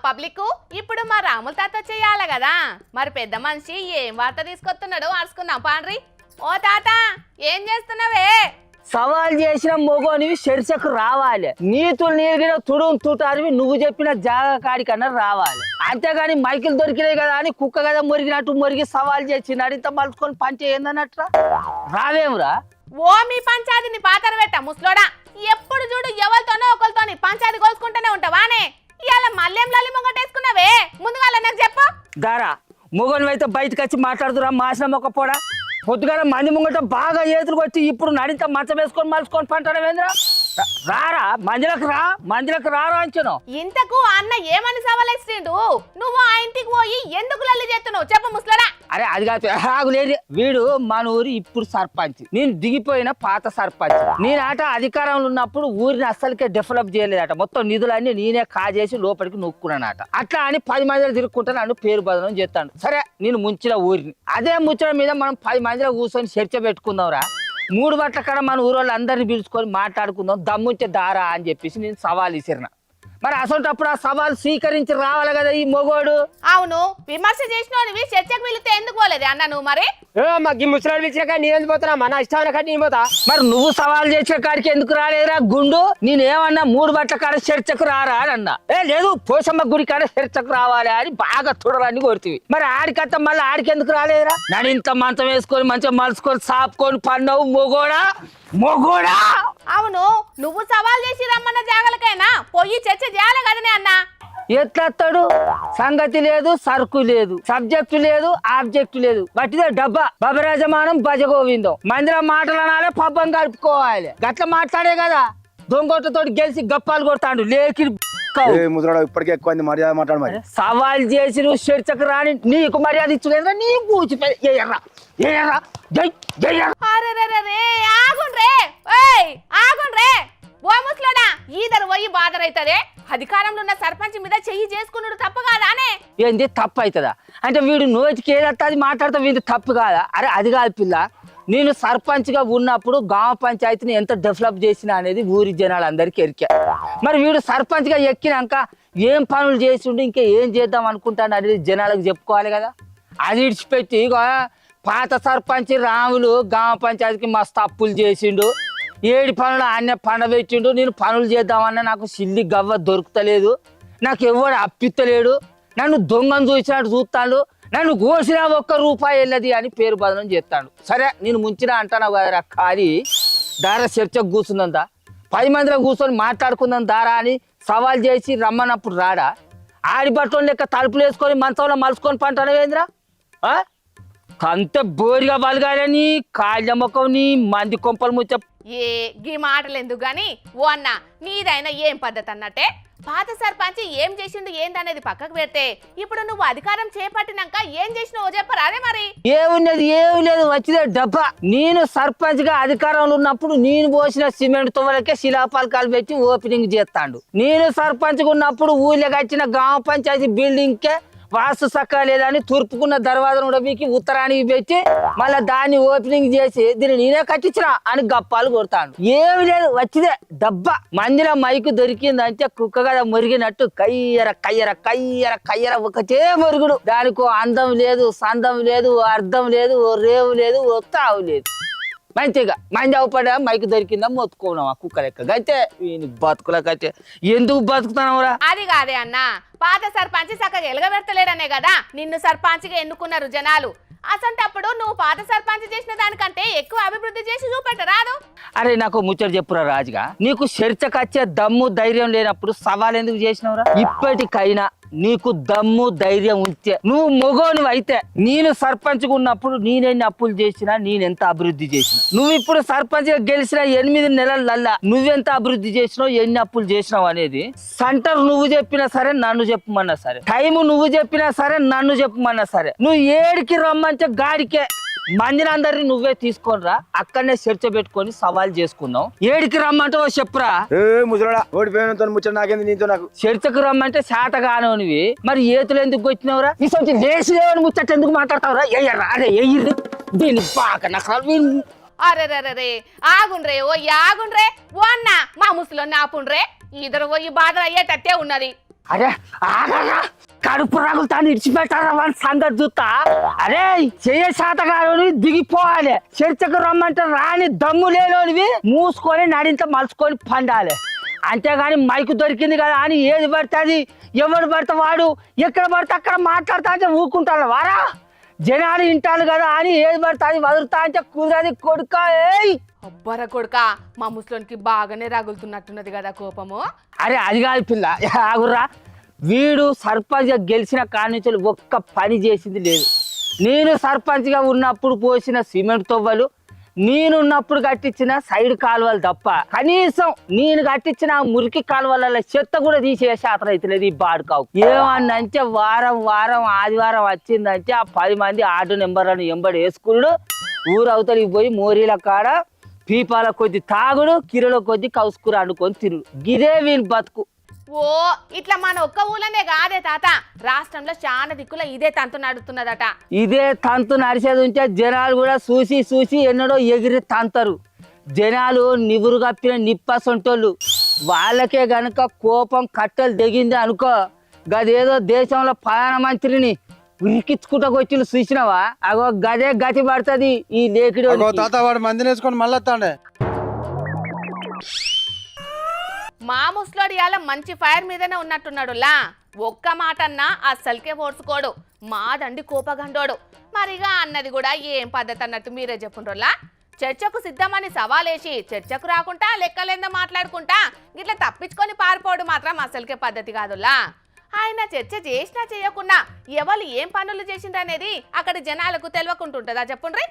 Public ఇప్పుడు మా రాముల తాత చేయాలి కదా, మరి పెద్ద మనిషి ఏం వార్త తీసుకొస్తున్నాడు అరుచుకుందాం పాండ్రి. ఓ తాత ఏం చేస్తున్నావే? సవాల్ చేసిన మొగోనివి చర్చకు రావాలి, నీతులు నీరిగిన తుడుం తుటారివి నువ్వు చెప్పిన జాగా కాడికన్నా రావాలి. అంతేగాని మైకులు దొరికినాయి కదా అని కుక్క కదా మురిగినట్టు మురిగి సవాల్ చేసినాడు ఇంత మలుచుకొని పంచ ఏందన్నట్రా రావేమురా? ఓ మీ పంచాయతీని పాతర పెట్ట ముసలోడా, ఎప్పుడు చూడు ఎవరితోనో ఒకరితోని పంచాయతీ కోసుకుంటూనే ఉంటావానే. ఇవాళ మళ్ళేం లాలి మొగటేసుకున్నావే, ముందుగా నాకు చెప్పు. దారా మొగోనివి అయితే బయటకు వచ్చి మాట్లాడుతురా మాసిన మొక్క పోడా. పొద్దుగాల మంది ముంగట బాగా ఏతులు వచ్చి ఇప్పుడు నడింత మంచం వేసుకొని మలుచుకొని పంటాడమేంద్రా? రారా మందిలకు రారా అంచను. ఇంతకు అన్న ఏమని సవాలేసిండు? నువ్వు ఆ ఇంటికి పోయి ఎందుకు లల్లి చేస్తున్నావు చెప్పు ముసలోడా. అరే అది కాదు ఆగులేదు, వీడు మన ఊరి ఇప్పుడు సర్పంచ్, నేను దిగిపోయిన పాత సర్పంచ్. నేను ఆట అధికారంలో ఉన్నప్పుడు ఊరిని అస్సలకే డెవలప్ చేయలేదట, మొత్తం నిధులన్నీ నేనే కాజేసి లోపలికి నొక్కున్నానట. అట్లా అని 10 మందిలో తిరుక్కుంటా నన్ను పేరు బదనం చేస్తాను. సరే నేను ముంచిన ఊరిని, అదే ముచ్చట మీద మనం 10 మందిలో కూర్చొని చర్చ పెట్టుకుందాంరా. 3 గంటల కాడ మన ఊరోళ్ళు అందరినీ పిలుచుకొని మాట్లాడుకుందాం, దమ్ముంచే దారా అని చెప్పేసి నేను సవాల్ ఇసిరిన. మరి అసలు ఆ సవాల్ స్వీకరించి రావాలి కదా ఈ మొగోడు. అవును, విమర్శ చేసిన చర్చకు పిలిస్తే ఎందుకు పోలేదు అన్న నువ్వు? మరి ముసలాడు పిలిచిన నేను ఎందుకు పోతున్నా, మన ఇష్టమైన కాడి నేను పోతా. మరి నువ్వు సవాల్ చేసే కాడికి ఎందుకు రాలేదురా గుండు? నేనేమన్నా 3 గంటల కాడ చర్చకు రారా అని అన్నా. లేదు పోషమ్మ గుడి కాడ చర్చకు రావాలి అని బాగా చూడరాని కొడుతుంది. మరి ఆడికత్త మళ్ళీ ఆడికి ఎందుకు రాలేదురా? నన్ను ఇంత మంచం వేసుకొని మంచిగా మలుచుకొని సాపుకొని పన్నావు మొగోడా. అవును, నువ్వు సవాల్ చేసి రమ్మన్న జాగలకైనా పోయి చర్చ చేయాలి కదనే అన్న. ఎట్లత్తాడు? సంగతి లేదు, సరుకు లేదు, సబ్జెక్టు లేదు, ఆబ్జెక్టు లేదు, బట్టిదే డబ్బా బబరాజమానం భజగోవిందం. మందిలో మాటలు అనాలి, పబ్బం కలుపుకోవాలి. గట్ల మాట్లాడే కదా దొంగోటతో గెలిచి గప్పాలు కొడతాడు లేకి. ఇప్పటికే ఎక్కువ మర్యాద మాట్లాడు. మరి సవాల్ చేసి నువ్వు చర్చకు రాని నీకు మర్యాద ఇచ్చులేదా? నీ పూచిపోయి ఆగుండ్రే ఓ ముసలోడా, ఈదరు పోయి బాధర్ అవుతుంది. అధికారంలో ఉన్న సర్పంచ్ మీద చెయ్యి చేసుకున్నాడు తప్పు కాదానే? ఏంది తప్పు అవుతుందా? అంటే వీడు నోటికి ఏదత్తా అది మాట్లాడతా వీడు తప్పు కాదా? అరే అది కాదు పిల్ల, నేను సర్పంచ్గా ఉన్నప్పుడు గ్రామ పంచాయతీని ఎంత డెవలప్ చేసినా అనేది ఊరి జనాలందరికీ ఎరికా. మరి వీడు సర్పంచ్గా ఎక్కినాక ఏం పనులు చేసిండు, ఇంకా ఏం చేద్దాం అనుకుంటాను అనేది జనాలకు చెప్పుకోవాలి కదా. అది ఇడిచిపెట్టి పాత సర్పంచ్ రాములు గ్రామ పంచాయతీకి మస్తు అప్పులు చేసిండు, 7 పనులు అన్న పండబెట్టిండు. నేను పనులు చేద్దామన్నా నాకు సిల్లి గవ్వ దొరుకుతలేదు, నాకు ఎవడు అప్పిత్తలేడు, నన్ను దొంగను చూసినట్టు చూస్తాడు, నన్ను కోసినా ₹1 వెళ్ళది అని పేరు బదనం చేస్తాడు. సరే నేను ముంచిన అంటాను కదరా ఖాళీ దారా చర్చకు కూర్చుందంతా 10 మందిలో కూర్చొని మాట్లాడుకుందాం దారా అని సవాల్ చేసి రమ్మన్నప్పుడు రాడా? ఆడి బట్టలు లెక్క తలుపులు వేసుకొని మంచంలో మలుచుకొని పంటానేంద్రా? అంత బోరిగా బలగాలని కాళ్ళ మొక్కని మంది కొంపలు ముచ్చ గీ మాటలు ఎందుకు గాని ఓ అన్న, నీదైనా ఏం పద్ధతి అన్నట్టే. పాత సర్పంచ్ ఏం చేసిండు ఏందనేది పక్కకు పెడితే ఇప్పుడు నువ్వు అధికారం చేపట్టినాక ఏం చేసినావో చెప్పరా? అదే మరి ఏమి లేదు వచ్చిదే డబ్బా. నేను సర్పంచ్ గా అధికారంలో ఉన్నప్పుడు నేను పోసిన సిమెంట్ తువ్వలకే శిలాపలకాలు పెట్టి ఓపెనింగ్ చేస్తాడు. నేను సర్పంచ్ గా ఉన్నప్పుడు ఊళ్ళో కట్టిన గ్రామ పంచాయతీ బిల్డింగ్ కే వాస్తు సక్క లేదని తూర్పుకున్న దర్వాజను కూడా మీకు ఉత్తరానికి పెట్టి మళ్ళీ దాన్ని ఓపెనింగ్ చేసి దీన్ని నేనే కట్టించినా అని గప్పాలు కొడతాడు. ఏమి లేదు వచ్చిదే డబ్బా. మందిలో మైకు దొరికిందంటే కుక్క కదా మురిగినట్టు కయ్యర ఒకటే మురుగుడు. దానికి అందం లేదు, సందం లేదు, అర్థం లేదు, ఓ రేవు లేదు, ఓ తావు లేదు. మంచిగా మంది అవపడా మైకు దొరికిందా మొత్తుకోవడం కుక్క లెక్క. అయితే బతుకులకైతే ఎందుకు బతుకుతున్నావురా? అది కాదే అన్న, పాత సర్పంచ్ చక్కగా ఎలగబెడతలేడనే కదా నిన్ను సర్పంచ్గా ఎన్నుకున్నారు జనాలు. అసంటప్పుడు నువ్వు పాత సర్పంచ్ చేసిన దానికంటే ఎక్కువ అభివృద్ధి చేసి చూపెట్టరాదు? అరే నాకు ముచ్చట చెప్పురా రాజుగా, నీకు చర్చకొచ్చే దమ్ము ధైర్యం లేనప్పుడు సవాల్ ఎందుకు చేసినవురా? ఇప్పటికైనా నీకు దమ్ము ధైర్యం ఉంటే నువ్వు మొగోనివి అయితే నేను సర్పంచ్ ఉన్నప్పుడు నేనెన్ని అప్పులు చేసినా నేనెంత అభివృద్ధి చేసినా, నువ్వు ఇప్పుడు సర్పంచ్ గా గెలిచిన 8 నెలలల్లా నువ్వెంత అభివృద్ధి చేసినావు, ఎన్ని అప్పులు చేసినావు అనేది సెంటర్ నువ్వు చెప్పినా సరే, నన్ను చెప్పమన్నా సరే, టైం నువ్వు చెప్పినా సరే, నన్ను చెప్పమన్నా సరే, నువ్వు ఏడికి రమ్మంటే గాడికే మందిని అందరినీ నువ్వే తీసుకొని రా, అక్కడనే చర్చ పెట్టుకొని సవాల్ చేసుకుందాం. ఏడికి రమ్మంటావో చెప్పురా. ముసలాడా ఓడిపోయిన ముచ్చట నాకేంది నీతో? నాకు చర్చకు రమ్మంటే శాత కానివి మరి ఏతులు ఎందుకు వచ్చినావురా? ఈ సొంత లేచి లేవని ముచ్చట ఎందుకు మాట్లాడతావురా? అరే ఎయ్యి దీన్ని బాగా నకరాలు. అరే ఆగుండ్రే ఓ ఆగుండ్రే ఓ అన్న, మా ముసలోని ఆపుండ్రే, ఇద్దరు పోయి బాధ అయ్యేటట్టే ఉన్నది. అరే ఆగరా కడుపు రగులుతాను ఇడిచిపెట్టారా వాళ్ళ సంగతి చూస్తా. అరే చెయ్య శాతగాని దిగిపోవాలి, చర్చకు రమ్మంటే రాని దమ్ము లేనివి మూసుకొని నడింత మలుచుకొని పండాలి. అంతేగాని మైకు దొరికింది కదా అని ఏది పడితే అది ఎవడు పడితే వాడు ఎక్కడ పడితే అక్కడ మాట్లాడుతా అంటే ఊరుకుంటాను వారా. జనాలు వింటాను కదా అని ఏది పడితే అది వదులుతా అంటే కుదరది కొడుకా. ఏయ్ అబ్బరా కొడుక, మా ముసలోనికి బాగానే రగులుతున్నట్టున్నది కదా కోపము. అరే అది కాదు పిల్ల, ఆగుర్రా. వీడు సర్పంచ్గా గెలిచిన కాడి నుంచి ఒక్క పని చేసింది లేదు. నేను సర్పంచ్గా ఉన్నప్పుడు పోసిన సిమెంట్ తవ్వలు, నేనున్నప్పుడు కట్టించిన సైడ్ కాలువలు తప్ప కనీసం నేను కట్టించిన మురికి కాలువల చెత్త కూడా తీసే శాతం అయితే లేదు ఈ బాడుకావు. ఏమన్నంటే వారం వారం ఆదివారం వచ్చిందంటే ఆ 10 మంది ఆటో నెంబర్లను ఎంబడి వేసుకున్నాడు. ఊరు అవతలికి పోయి మోరీల కాడ పీపాల కొద్ది తాగుడు, కిరలో కొద్ది కౌసుకూర అనుకొని తిరుగు. గిదే వీని బతుకు. ఓ ఇట్లా మన ఒక్క ఊళ్ళనే కాదే తాత, రాష్ట్రంలో చాలా దిక్కుల ఇదే తంతు నడుతున్నదట. ఇదే తంతు నడిచేది ఉంటే జనాలు కూడా చూసి చూసి ఎన్నడో ఎగిరి తంతరు. జనాలు నివురు కప్పిన నిప్పసొంటోళ్ళు. వాళ్ళకే గనక కోపం కట్టెలు దిగింది అనుకో, గదేదో దేశంలో ప్రధానమంత్రిని ఉరికించుకుంటూ వచ్చి చూసినావా, అగో గదే గతి పడుతుంది ఈ లేకిడి. తాత వాడు మందిని వేసుకొని మళ్ళీ వస్తాండే. మా ముసలోడు ఇవాళ మంచి ఫైర్ మీదనే ఉన్నట్టున్నాడులా. ఒక్క మాట అన్నా అస్సలకే ఓడ్చుకోడు, మాదండి కోపగండోడు. మరిగా అన్నది కూడా ఏం పద్ధతి అన్నట్టు మీరే చెప్పుండ్రోలా. చర్చకు సిద్ధమని సవాలేసి చర్చకు రాకుండా లెక్కలేందో మాట్లాడుకుంటా గిట్లా తప్పించుకొని పారిపోవడం మాత్రం అసలుకే పద్ధతి కాదులా. ఆయన చర్చ చేసినా చేయకున్నా ఎవరు ఏం పనులు చేసిండ్రనేది అక్కడ జనాలకు తెలియకుంటుంటుందా చెప్పుండ్రి.